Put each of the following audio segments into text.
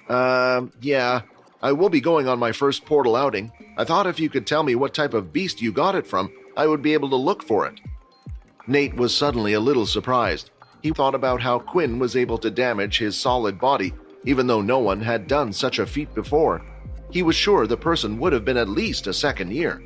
Yeah. I will be going on my first portal outing. I thought if you could tell me what type of beast you got it from, I would be able to look for it." Nate was suddenly a little surprised. He thought about how Quinn was able to damage his solid body, even though no one had done such a feat before. He was sure the person would have been at least a second year.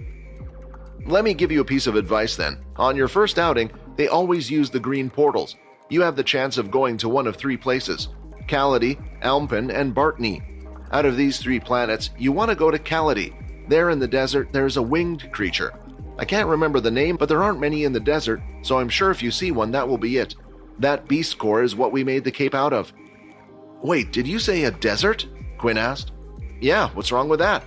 "Let me give you a piece of advice then. On your first outing, they always use the green portals. You have the chance of going to one of three places: Kaladi, Alpin, and Bartney. Out of these three planets, you want to go to Kaladi. There in the desert, there's a winged creature. I can't remember the name, but there aren't many in the desert, so I'm sure if you see one, that will be it. That beast core is what we made the cape out of." "Wait, did you say a desert?" Quinn asked. "Yeah, what's wrong with that?"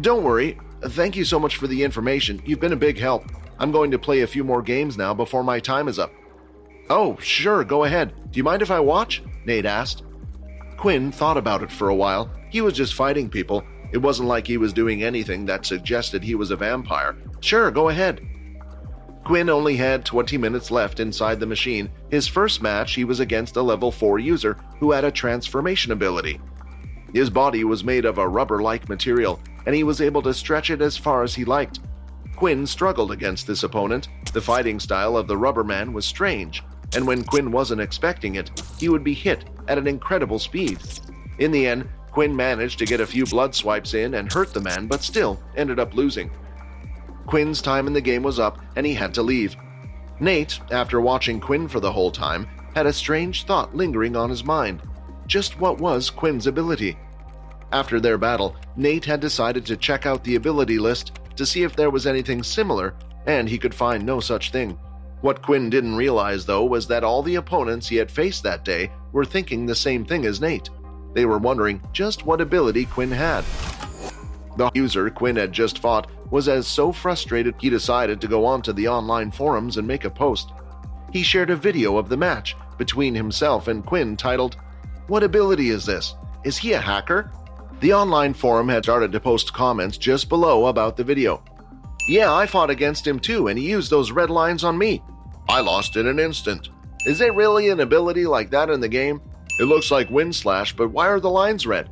"Don't worry. Thank you so much for the information. You've been a big help. I'm going to play a few more games now before my time is up." "Oh, sure, go ahead. Do you mind if I watch?" Nate asked. Quinn thought about it for a while. He was just fighting people. It wasn't like he was doing anything that suggested he was a vampire. "Sure, go ahead." Quinn only had 20 minutes left inside the machine. His first match, he was against a level 4 user who had a transformation ability. His body was made of a rubber-like material, and he was able to stretch it as far as he liked. Quinn struggled against this opponent. The fighting style of the rubber man was strange, and when Quinn wasn't expecting it, he would be hit at an incredible speed. In the end, Quinn managed to get a few blood swipes in and hurt the man, but still ended up losing. Quinn's time in the game was up, and he had to leave. Nate, after watching Quinn for the whole time, had a strange thought lingering on his mind. Just what was Quinn's ability? After their battle, Nate had decided to check out the ability list to see if there was anything similar, and he could find no such thing. What Quinn didn't realize, though, was that all the opponents he had faced that day were thinking the same thing as Nate. They were wondering just what ability Quinn had. The user Quinn had just fought was so frustrated he decided to go onto the online forums and make a post. He shared a video of the match between himself and Quinn titled, "What ability is this? Is he a hacker?" The online forum had started to post comments just below about the video. "Yeah, I fought against him too, and he used those red lines on me. I lost in an instant. Is there really an ability like that in the game? It looks like Wind Slash, but why are the lines red?"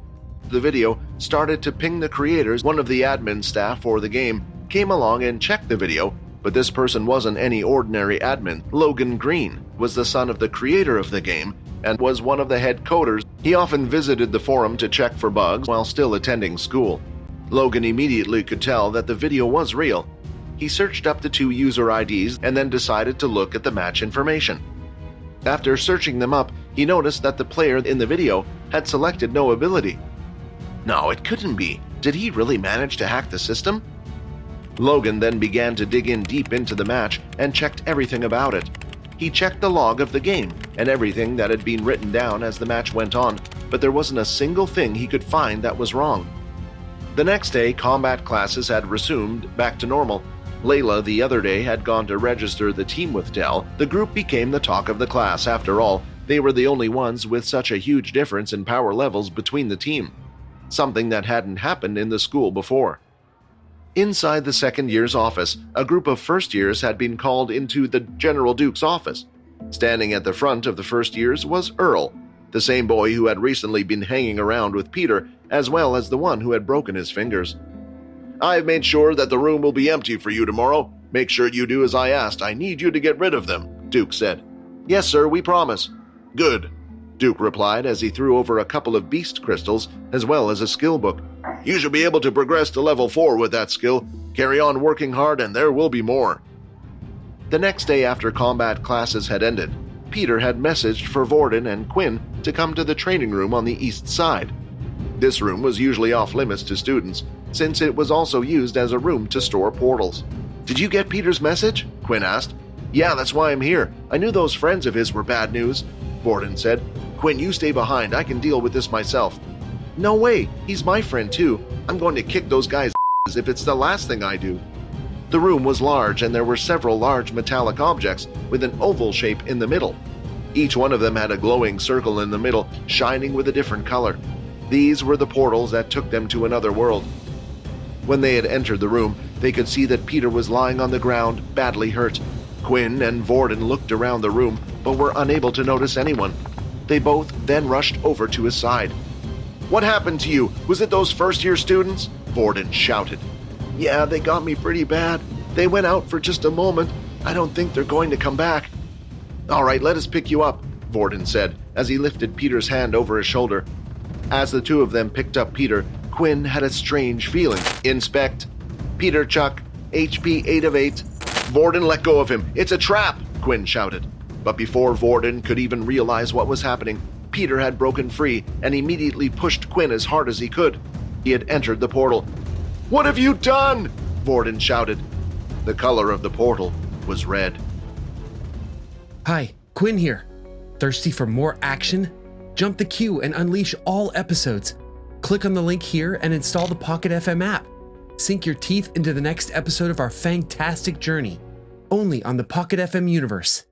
The video started to ping the creators. One of the admin staff for the game came along and checked the video, but this person wasn't any ordinary admin. Logan Green was the son of the creator of the game and was one of the head coders. He often visited the forum to check for bugs while still attending school. Logan immediately could tell that the video was real. He searched up the two user IDs and then decided to look at the match information. After searching them up, he noticed that the player in the video had selected no ability. No, it couldn't be. Did he really manage to hack the system? Logan then began to dig in deep into the match and checked everything about it. He checked the log of the game and everything that had been written down as the match went on, but there wasn't a single thing he could find that was wrong. The next day, combat classes had resumed back to normal. Layla the other day had gone to register the team with Dell. The group became the talk of the class. After all, they were the only ones with such a huge difference in power levels between the team, something that hadn't happened in the school before. Inside the second year's office, a group of first years had been called into the General Duke's office. Standing at the front of the first years was Earl, the same boy who had recently been hanging around with Peter, as well as the one who had broken his fingers. "I've made sure that the room will be empty for you tomorrow. Make sure you do as I asked. I need you to get rid of them," Duke said. "Yes, sir, we promise." "Good," Duke replied as he threw over a couple of beast crystals as well as a skill book. "You should be able to progress to level 4 with that skill. Carry on working hard and there will be more." The next day after combat classes had ended, Peter had messaged for Vorden and Quinn to come to the training room on the east side. This room was usually off limits to students, since it was also used as a room to store portals. "Did you get Peter's message?" Quinn asked. "Yeah, that's why I'm here. I knew those friends of his were bad news," Vorden said. "Quinn, you stay behind. I can deal with this myself." "No way. He's my friend too. I'm going to kick those guys' asses if it's the last thing I do." The room was large, and there were several large metallic objects with an oval shape in the middle. Each one of them had a glowing circle in the middle, shining with a different color. These were the portals that took them to another world. When they had entered the room, they could see that Peter was lying on the ground, badly hurt. Quinn and Vorden looked around the room, but were unable to notice anyone. They both then rushed over to his side. What happened to you? Was it those first-year students? Vorden shouted. Yeah, they got me pretty bad. They went out for just a moment. I don't think they're going to come back. All right, let us pick you up, Vorden said as he lifted Peter's hand over his shoulder. As the two of them picked up Peter, Quinn had a strange feeling. Inspect. Peter, Chuck. HP 8 of 8. Vorden, let go of him. It's a trap, Quinn shouted. But before Vorden could even realize what was happening, Peter had broken free and immediately pushed Quinn as hard as he could. He had entered the portal. What have you done? Vorden shouted. The color of the portal was red. Hi, Quinn here. Thirsty for more action? Jump the queue and unleash all episodes. Click on the link here and install the Pocket FM app. Sink your teeth into the next episode of our fantastic journey. Only on the Pocket FM universe.